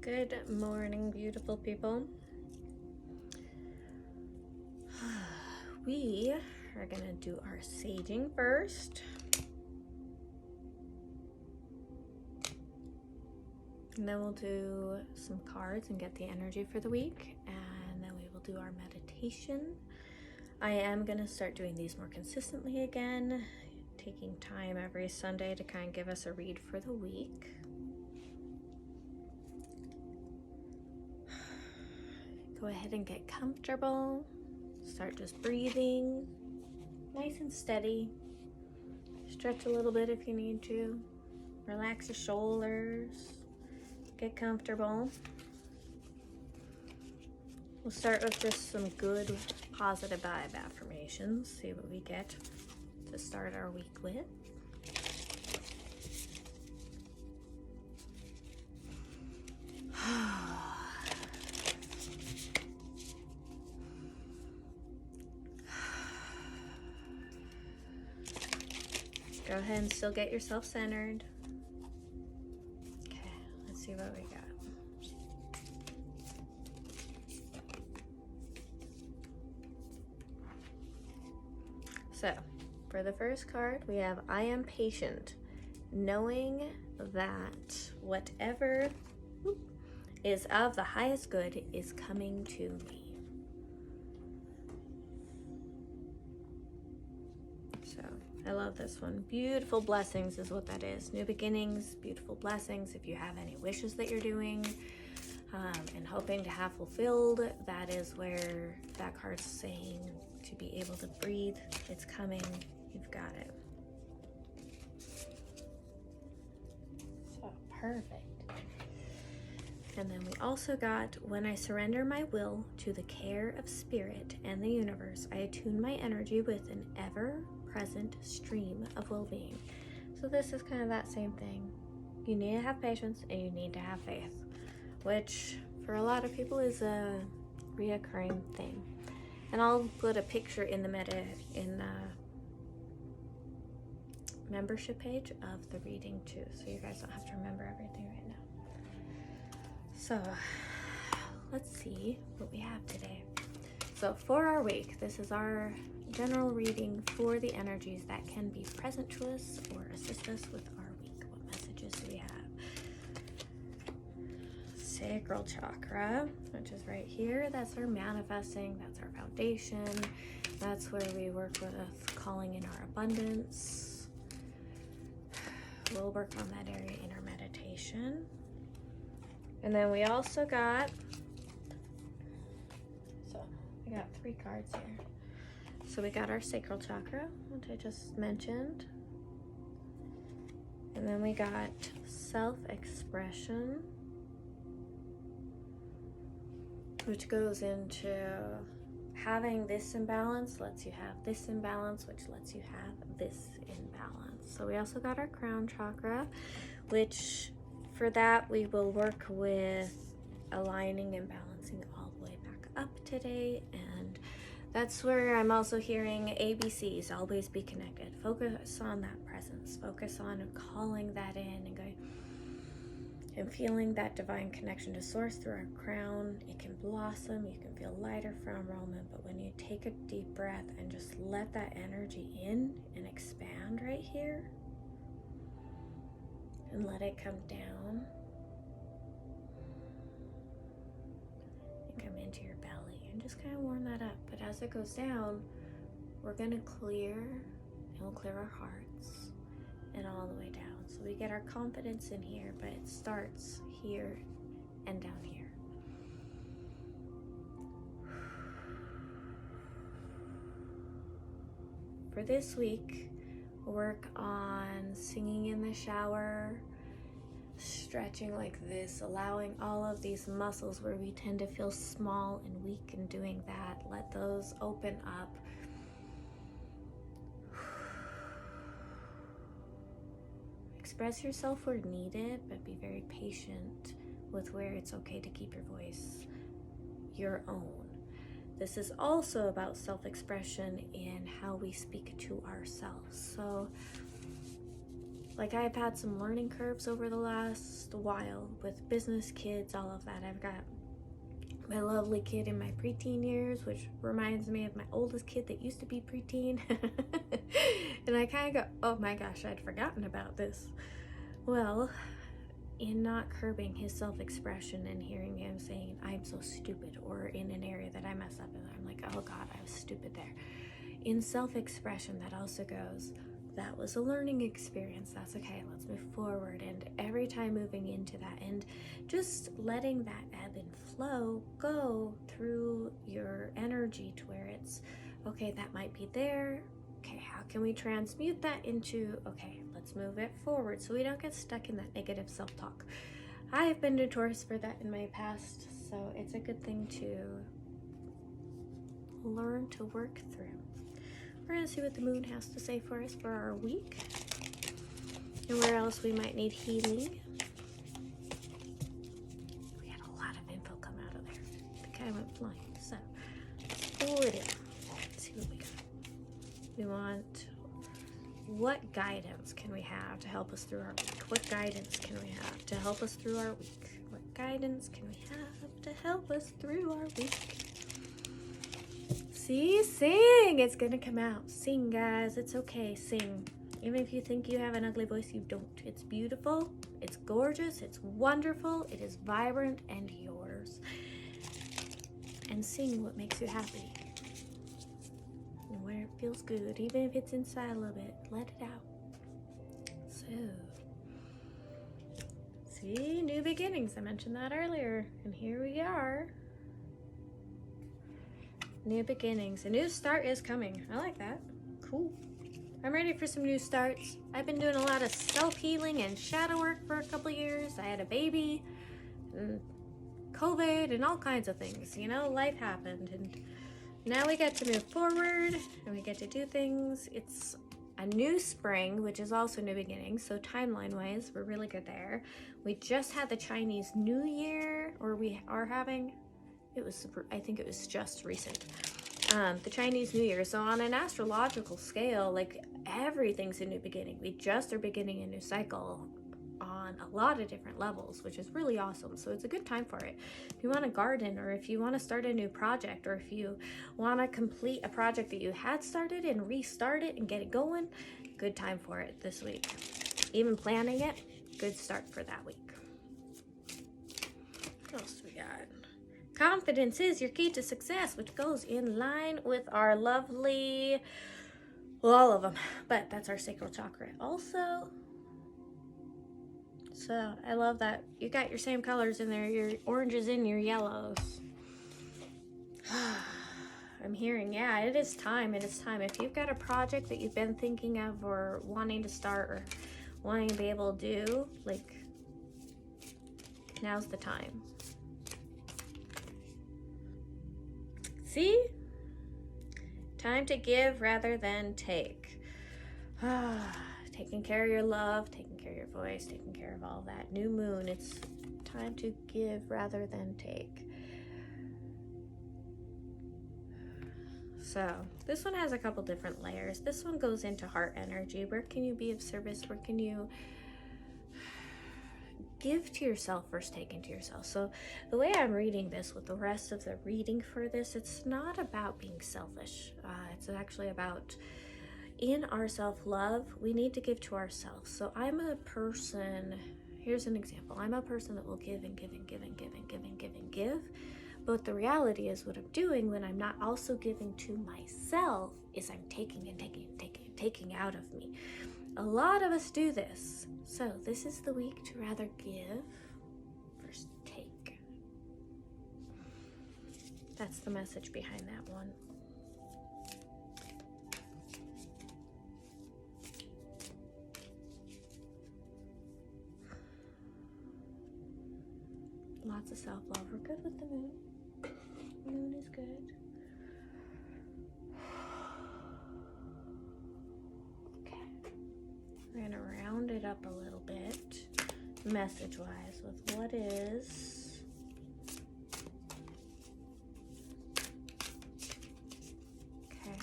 Good morning, beautiful people. We are going to do our saging first. And then we'll do some cards and get the energy for the week. And then we will do our meditation. I am going to start doing these more consistently again, taking time every Sunday to kind of give us a read for the week. Go ahead and get comfortable. Start just breathing, nice and steady. Stretch a little bit if you need to. Relax your shoulders. Get comfortable. We'll start with just some good positive vibe affirmations. See what we get to start our week with. Go ahead and still get yourself centered. Okay, let's see what we got. So, for the first card, we have I am patient, knowing that whatever is of the highest good is coming to me. So, I love this one. Beautiful blessings is what that is. New beginnings, beautiful blessings. If you have any wishes that you're doing and hoping to have fulfilled, that is where that card's saying to be able to breathe. It's coming. You've got it. So, perfect. And then we also got, when I surrender my will to the care of spirit and the universe, I attune my energy with an ever-present stream of well-being. So this is kind of that same thing. You need to have patience and you need to have faith, which for a lot of people is a reoccurring thing. And I'll put a picture in the membership page of the reading too, so you guys don't have to remember everything right now. So let's see what we have today. So for our week, this is our general reading for the energies that can be present to us or assist us with our week. What messages do we have? Sacral chakra, which is right here. That's our manifesting, that's our foundation. That's where we work with calling in our abundance. We'll work on that area in our meditation. And then we also got, so we got 3 cards here. So we got our sacral chakra, which I just mentioned. And then we got self-expression, which goes into having this imbalance lets you have this imbalance, which lets you have this imbalance. So we also got our crown chakra, which for that we will work with aligning and balancing all the way back up today. And that's where I'm also hearing ABCs, always be connected. Focus on that presence. Focus on calling that in and going and feeling that divine connection to source through our crown. It can blossom, you can feel lighter from enrollment, but when you take a deep breath and just let that energy in and expand right here and let it come down and come into your belly and just kind of warm that up. But as it goes down, we're going to clear, and we'll clear our hearts and all the way down. So we get our confidence in here, but it starts here and down here. For this week, work on singing in the shower, stretching like this, allowing all of these muscles where we tend to feel small and weak in doing that, let those open up. Express yourself where needed, but be very patient with where it's okay to keep your voice your own. This is also about self-expression in how we speak to ourselves. So Like, I've had some learning curves over the last while with business, kids, all of that. I've got my lovely kid in my preteen years, which reminds me of my oldest kid that used to be preteen. And I kind of go, oh my gosh, I'd forgotten about this. Well, in not curbing his self-expression and hearing him saying, I'm so stupid, or in an area that I mess up and I'm like, oh God, I was stupid there. In self-expression, that also goes, that was a learning experience. That's okay. Let's move forward. And every time moving into that and just letting that ebb and flow go through your energy to where it's, okay, that might be there. Okay, how can we transmute that into, okay, let's move it forward so we don't get stuck in that negative self-talk. I've been notorious for that in my past, so it's a good thing to learn to work through. We're going to see what the moon has to say for us for our week and where else we might need healing. We had a lot of info come out of there. The guy went flying. So, let's pull it in. Let's see what we got. We want, what guidance can we have to help us through our week? What guidance can we have to help us through our week? What guidance can we have to help us through our week? See, sing. It's gonna come out. Sing, guys. It's okay. Sing. Even if you think you have an ugly voice, you don't. It's beautiful. It's gorgeous. It's wonderful. It is vibrant and yours. And sing what makes you happy. And where it feels good. Even if it's inside a little bit. Let it out. So. See, new beginnings. I mentioned that earlier. And here we are. New beginnings. A new start is coming. I like that. Cool. I'm ready for some new starts. I've been doing a lot of self-healing and shadow work for a couple years. I had a baby, and COVID, and all kinds of things. You know, life happened, and now we get to move forward, and we get to do things. It's a new spring, which is also new beginnings, so timeline-wise, we're really good there. We just had the Chinese New Year, or we are having... I think it was just recent. The Chinese New Year. So on an astrological scale, like, everything's a new beginning. We just are beginning a new cycle on a lot of different levels, which is really awesome. So it's a good time for it. If you want to garden, or if you want to start a new project, or if you want to complete a project that you had started and restart it and get it going, good time for it this week. Even planning it, good start for that week. What else do we got? Confidence is your key to success, which goes in line with our lovely, well, all of them, but that's our sacral chakra also. So I love that you got your same colors in there, your oranges and your yellows. I'm hearing, yeah, it is time. It is time. If you've got a project that you've been thinking of or wanting to start or wanting to be able to do, like, now's the time. See? Time to give rather than take. Taking care of your love, taking care of your voice, taking care of all that. New moon, it's time to give rather than take. So this one has a couple different layers. This one goes into heart energy. Where can you be of service? Where can you give to yourself versus taking to yourself? So the way I'm reading this with the rest of the reading for this, it's not about being selfish. It's actually about, in our self-love, we need to give to ourselves. So I'm a person, here's an example. I'm a person that will give and give and give and give and give and give and give. But the reality is, what I'm doing when I'm not also giving to myself is I'm taking and taking and taking and taking out of me. A lot of us do this. So this is the week to rather give versus take. That's the message behind that one. Lots of self-love. We're good with the moon. Moon is good. We're going to round it up a little bit, message-wise, with what is okay.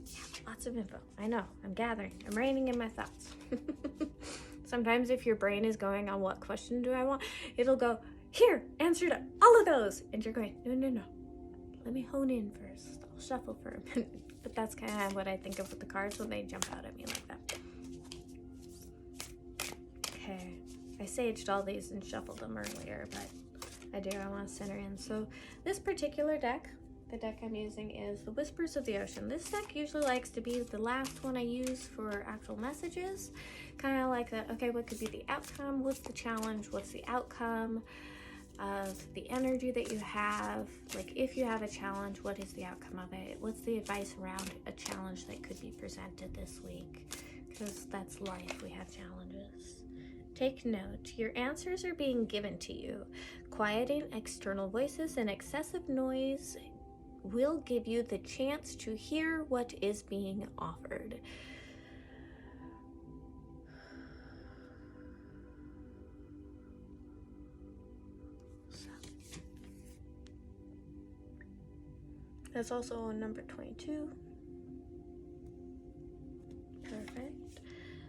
Yeah, lots of info. I know. I'm gathering. I'm reining in my thoughts. Sometimes if your brain is going on what question do I want, it'll go, here, answer to all of those. And you're going, no. Let me hone in first. I'll shuffle for a minute. But that's kind of what I think of with the cards when they jump out at me like that. Okay. I saged all these and shuffled them earlier, but I want to center in. So this particular deck, the deck I'm using is the Whispers of the Ocean. This deck usually likes to be the last one I use for actual messages. Kind of like that, okay, what could be the outcome? What's the challenge? What's the outcome of the energy that you have? Like if you have a challenge, what is the outcome of it? What's the advice around a challenge that could be presented this week? Because that's life, we have challenges. Take note, your answers are being given to you. Quieting external voices and excessive noise will give you the chance to hear what is being offered. That's also on number 22. Perfect.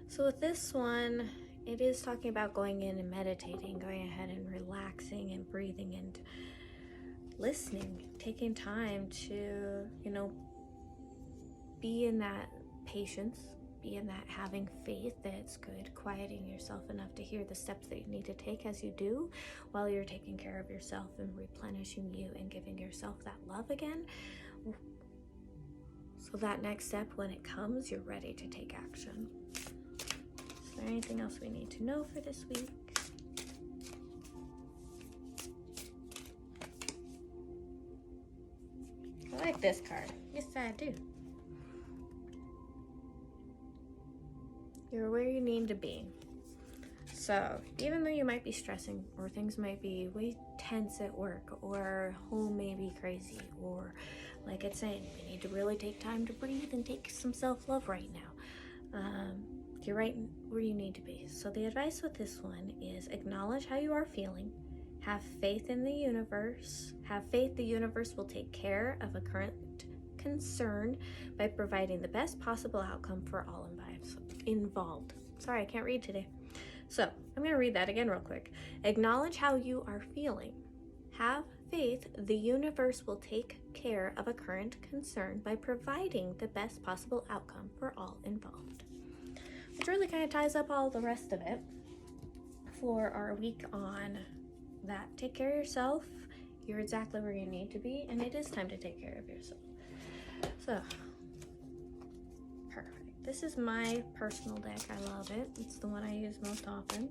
So with this one, it is talking about going in and meditating, going ahead and relaxing and breathing and listening, taking time to, be in that patience, be in that having faith that it's good, quieting yourself enough to hear the steps that you need to take as you do while you're taking care of yourself and replenishing you and giving yourself that love again. So that next step, when it comes, you're ready to take action. Is there anything else we need to know for this week? I like this card. Yes, I do. You're where you need to be. So even though you might be stressing or things might be way tense at work or home may be crazy, or like it's saying, you need to really take time to breathe and take some self-love right now. You're right where you need to be. So the advice with this one is acknowledge how you are feeling. Have faith in the universe. Have faith the universe will take care of a current concern by providing the best possible outcome for all involved. Sorry, I can't read today. So I'm going to read that again real quick. Acknowledge how you are feeling. Have faith the universe will take care of a current concern by providing the best possible outcome for all involved. Which really kind of ties up all the rest of it for our week on that. Take care of yourself. You're exactly where you need to be, and it is time to take care of yourself. So, perfect. This is my personal deck. I love it. It's the one I use most often.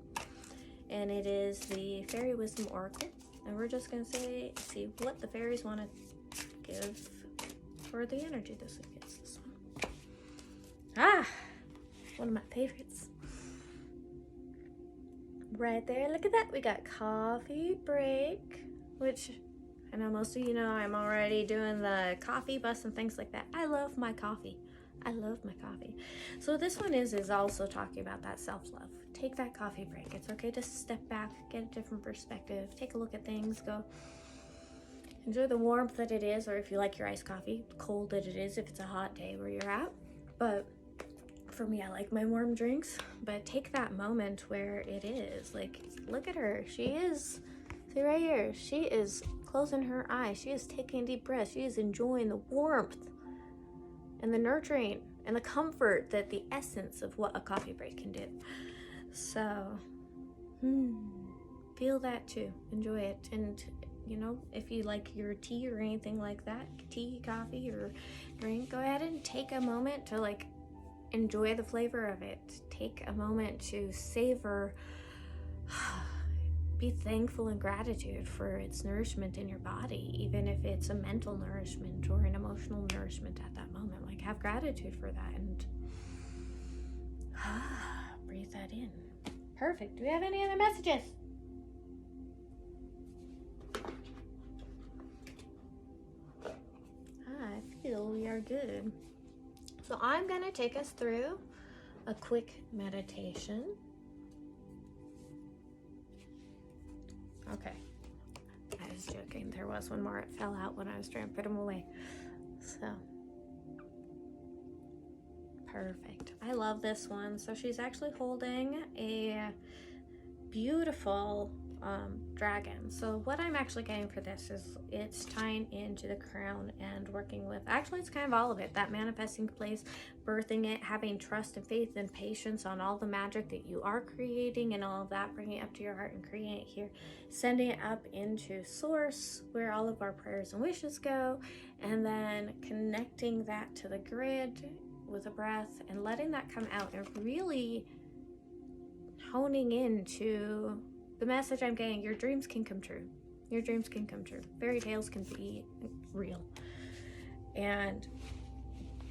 And it is the Fairy Wisdom Oracle. And we're just going to see what the fairies want to give for the energy this week. It's this one. Ah! One of my favorites. Right there, look at that. We got coffee break, which I know most of you know I'm already doing the coffee bus and things like that. I love my coffee. I love my coffee. So this one is also talking about that self-love. Take that coffee break. It's okay to step back, get a different perspective, take a look at things, go enjoy the warmth that it is, or if you like your iced coffee, cold that it is if it's a hot day where you're at. But for me, I like my warm drinks, but take that moment where it is. Like, look at her. She is, see right here, she is closing her eyes. She is taking deep breaths. She is enjoying the warmth and the nurturing and the comfort that the essence of what a coffee break can do. So, feel that too. Enjoy it. And, if you like your tea or anything like that, tea, coffee, or drink, go ahead and take a moment to, enjoy the flavor of it. Take a moment to savor, be thankful and gratitude for its nourishment in your body, even if it's a mental nourishment or an emotional nourishment at that moment. Have gratitude for that and breathe that in. Perfect. Do we have any other messages? I feel we are good. So I'm going to take us through a quick meditation. Okay. I was joking. There was one more. It fell out when I was trying to put them away. So, Perfect. I love this one. So she's actually holding a beautiful dragon. So what I'm actually getting for this is it's tying into the crown and working with, actually it's kind of all of it, that manifesting place, birthing it, having trust and faith and patience on all the magic that you are creating and all of that, bringing it up to your heart and creating it here, sending it up into source where all of our prayers and wishes go, and then connecting that to the grid with a breath and letting that come out and really honing into the message I'm getting. Your dreams can come true. Your dreams can come true. Fairy tales can be real. And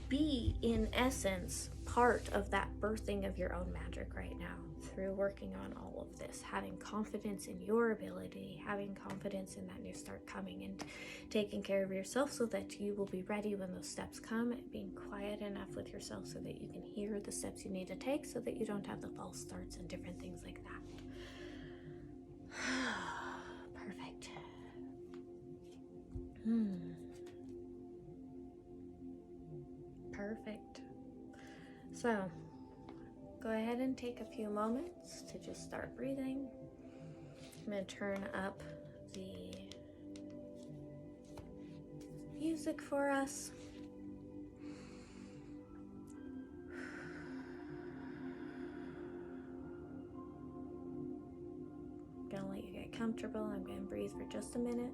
be, in essence, part of that birthing of your own magic right now through working on all of this, having confidence in your ability, having confidence in that new start coming, and taking care of yourself so that you will be ready when those steps come, and being quiet enough with yourself so that you can hear the steps you need to take so that you don't have the false starts and different things like that. Perfect. Perfect. So, go ahead and take a few moments to just start breathing. I'm going to turn up the music for us. I'm gonna let you get comfortable. I'm gonna breathe for just a minute.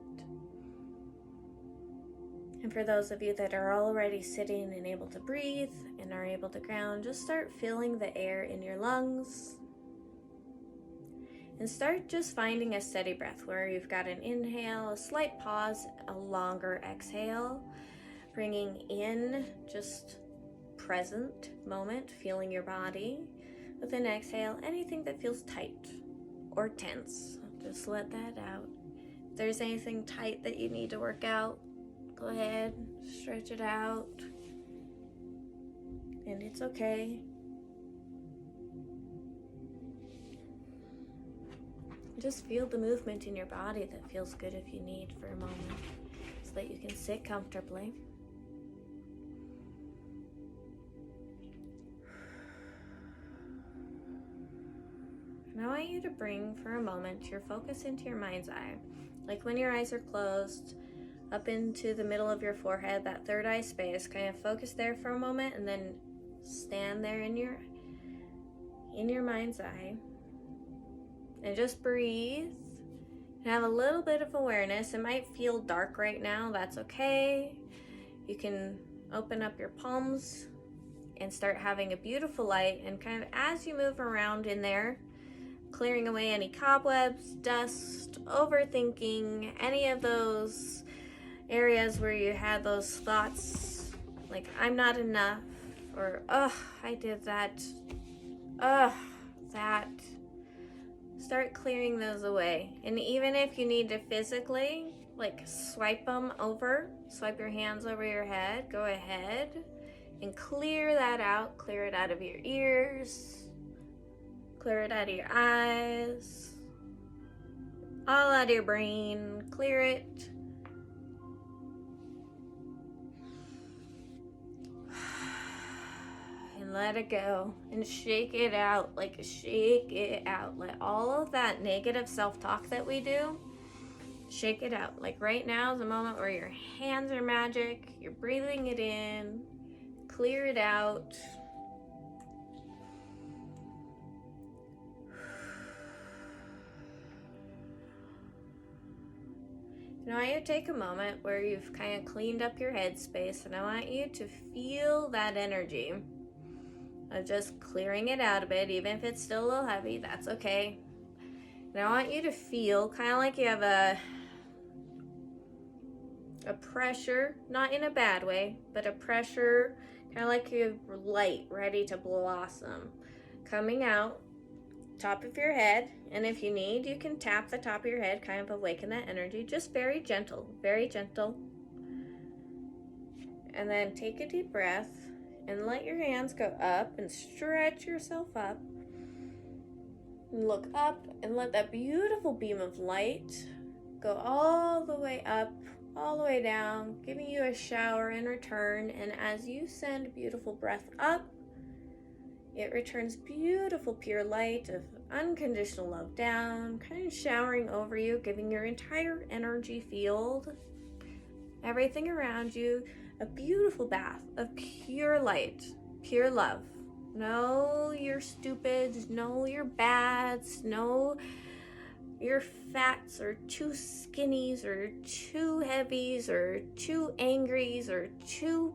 And for those of you that are already sitting and able to breathe and are able to ground, just start feeling the air in your lungs. And start just finding a steady breath where you've got an inhale, a slight pause, a longer exhale, bringing in just present moment, feeling your body. With an exhale, anything that feels tight or tense, just let that out. If there's anything tight that you need to work out, go ahead, stretch it out, and it's okay. Just feel the movement in your body that feels good if you need for a moment, so that you can sit comfortably. And I want you to bring for a moment your focus into your mind's eye. Like when your eyes are closed, up into the middle of your forehead, that third eye space, kind of focus there for a moment and then stand there in your mind's eye. And just breathe and have a little bit of awareness. It might feel dark right now, that's okay. You can open up your palms and start having a beautiful light, and kind of as you move around in there, clearing away any cobwebs, dust, overthinking, any of those areas where you had those thoughts like, I'm not enough, or, I did that, that. Start clearing those away. And even if you need to physically, like, swipe your hands over your head, go ahead and clear that out. Clear it out of your ears. Clear it out of your eyes, all out of your brain. Clear it. And let it go and shake it out. Like, shake it out. Let all of that negative self-talk that we do, shake it out. Like right now is a moment where your hands are magic. You're breathing it in. Clear it out. Now I want you to take a moment where you've kind of cleaned up your headspace, and I want you to feel that energy of just clearing it out a bit, even if it's still a little heavy, that's okay. And I want you to feel kind of like you have a pressure, not in a bad way, but a pressure, kind of like you have light ready to blossom, coming out top of your head. And if you need, you can tap the top of your head, kind of awaken that energy, just very gentle, very gentle. And then take a deep breath and let your hands go up and stretch yourself up. And look up and let that beautiful beam of light go all the way up, all the way down, giving you a shower in return. And as you send beautiful breath up, It returns beautiful, pure light of unconditional love down, kind of showering over you, giving your entire energy field, everything around you, a beautiful bath of pure light, pure love. No, you're stupids, no, you're bads, no, your fats or too skinnies or too heavies or too angries or too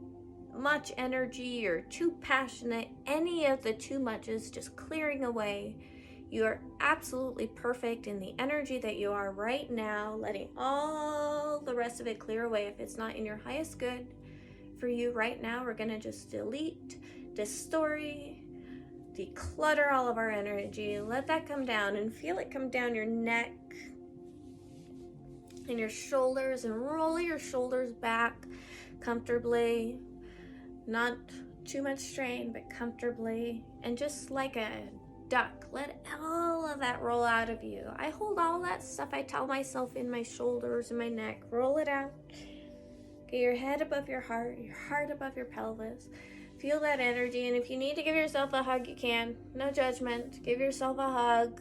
much energy or too passionate. Any of the too muches just clearing away. You are absolutely perfect in the energy that you are right now, letting all the rest of it clear away. If it's not in your highest good for you right now, we're gonna just delete, destroy, declutter all of our energy. Let that come down and feel it come down your neck and your shoulders, and roll your shoulders back comfortably. Not too much strain, but comfortably. And just like a duck, let all of that roll out of you. I hold all that stuff, I tell myself, in my shoulders and my neck. Roll it out. Get your head above your heart above your pelvis. Feel that energy, and if you need to give yourself a hug, you can. No judgment. Give yourself a hug,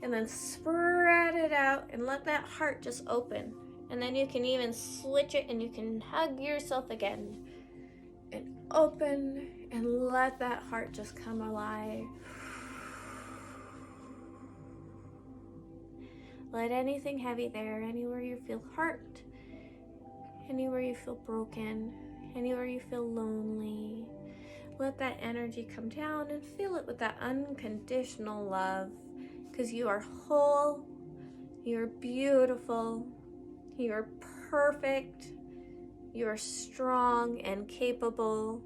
and then spread it out, and let that heart just open. And then you can even switch it, and you can hug yourself again. And open, and let that heart just come alive. Let anything heavy there, anywhere you feel hurt, anywhere you feel broken, anywhere you feel lonely, let that energy come down and fill it with that unconditional love, because you are whole, you're beautiful, you're perfect, you're strong and capable,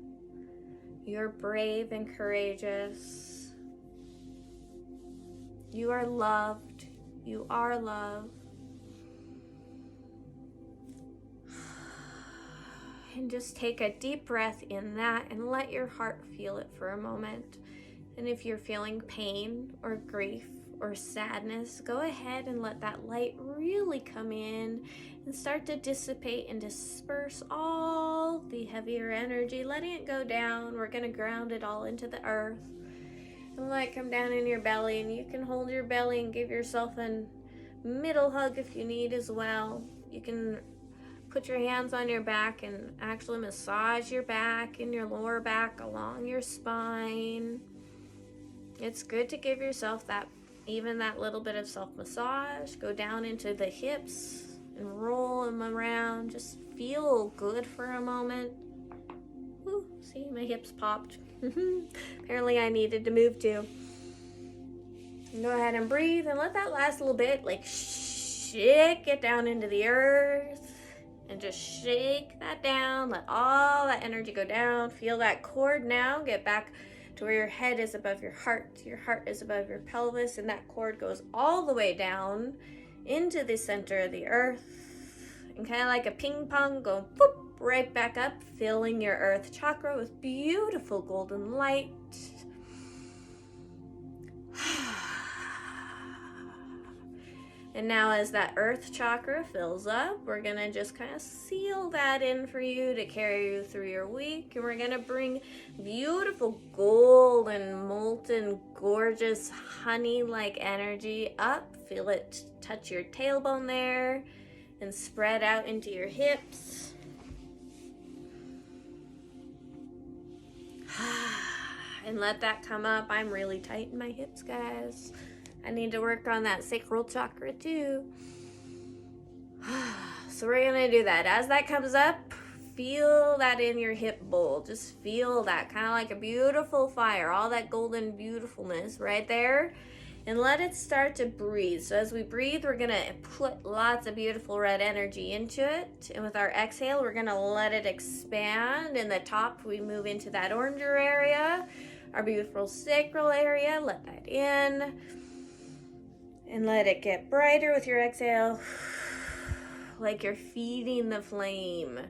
you're brave and courageous, you are loved, you are love. And just take a deep breath in that and let your heart feel it for a moment. And if you're feeling pain or grief or sadness, go ahead and let that light really come in and start to dissipate and disperse all the heavier energy, letting it go down. We're going to ground it all into the earth and let it come down in your belly. And you can hold your belly and give yourself a middle hug if you need as well. You can put your hands on your back and actually massage your back and your lower back along your spine. It's good to give yourself that little bit of self-massage. Go down into the hips and roll them around. Just feel good for a moment. Ooh, see, my hips popped. Apparently I needed to move too. And go ahead and breathe and let that last a little bit. Like, shake it down into the earth. And just shake that down. Let all that energy go down. Feel that cord now. Get back to where your head is above your heart. Your heart is above your pelvis. And that cord goes all the way down into the center of the earth. And kind of like a ping pong, go boop, right back up. Filling your earth chakra with beautiful golden light. And now as that earth chakra fills up, we're going to just kind of seal that in for you to carry you through your week. And we're going to bring beautiful golden, molten, gorgeous, honey-like energy up. Feel it touch your tailbone there and spread out into your hips. And let that come up. I'm really tight in my hips, guys. I need to work on that sacral chakra too. So we're gonna do that. As that comes up, feel that in your hip bowl. Just feel that, kind of like a beautiful fire, all that golden beautifulness right there. And let it start to breathe. So as we breathe, we're gonna put lots of beautiful red energy into it. And with our exhale, we're gonna let it expand. In the top, we move into that oranger area, our beautiful sacral area. Let that in. And let it get brighter with your exhale, like you're feeding the flame.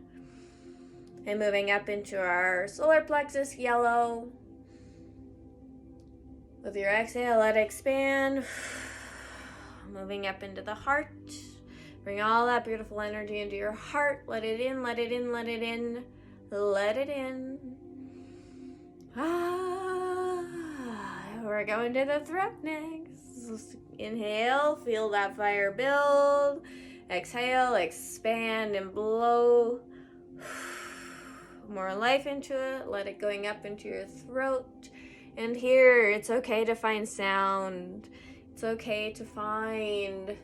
And moving up into our solar plexus, yellow. With your exhale, let it expand. Moving up into the heart. Bring all that beautiful energy into your heart. Let it in, let it in, let it in. Let it in. Ah. We're going to the throat next. Inhale, feel that fire build. Exhale, expand and blow more life into it. Let it going up into your throat. And here, it's okay to find sound. It's okay to find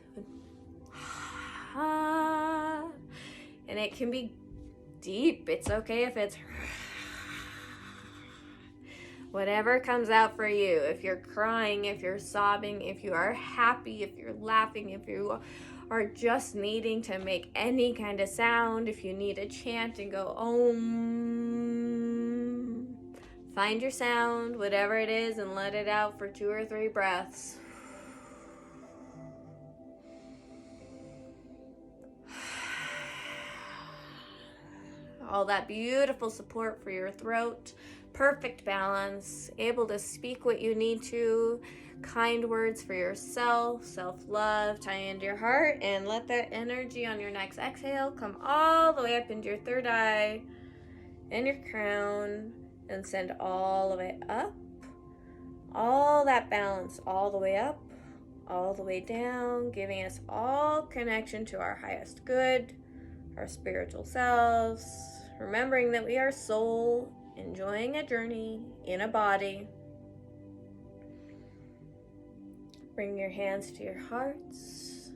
and it can be deep. It's okay if it's whatever comes out for you. If you're crying, if you're sobbing, if you are happy, if you're laughing, if you are just needing to make any kind of sound, if you need a chant and go Om, find your sound, whatever it is, and let it out for 2 or 3 breaths. All that beautiful support for your throat, perfect balance, able to speak what you need to, kind words for yourself, self-love, tie into your heart, and let that energy on your next exhale come all the way up into your third eye and your crown, and send all of it up. All that balance all the way up, all the way down, giving us all connection to our highest good, our spiritual selves, remembering that we are soul, enjoying a journey in a body. Bring your hands to your hearts.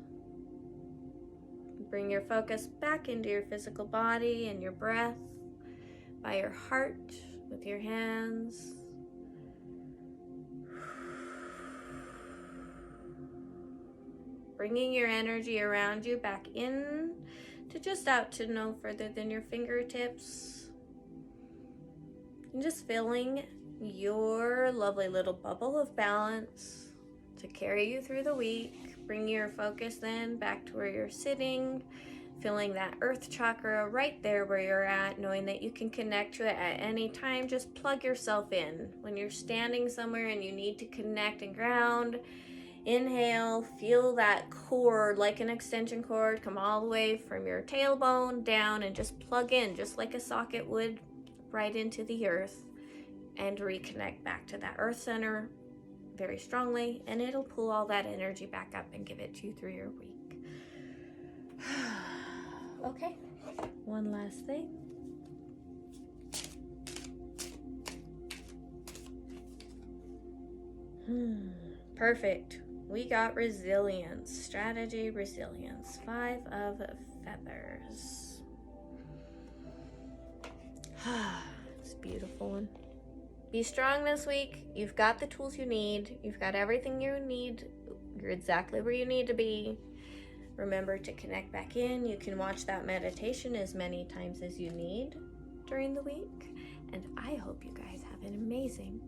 Bring your focus back into your physical body and your breath by your heart with your hands. Bringing your energy around you back in to just out to no further than your fingertips. And just filling your lovely little bubble of balance to carry you through the week. Bring your focus then back to where you're sitting, feeling that earth chakra right there where you're at, knowing that you can connect to it at any time. Just plug yourself in. When you're standing somewhere and you need to connect and ground, inhale, feel that cord like an extension cord come all the way from your tailbone down and just plug in just like a socket would right into the earth, and reconnect back to that earth center very strongly, and it'll pull all that energy back up and give it to you through your week. Okay, one last thing. Perfect. We got resilience, strategy, resilience, 5 of feathers. It's a beautiful one. Be strong this week. You've got the tools you need. You've got everything you need. You're exactly where you need to be. Remember to connect back in. You can watch that meditation as many times as you need during the week. And I hope you guys have an amazing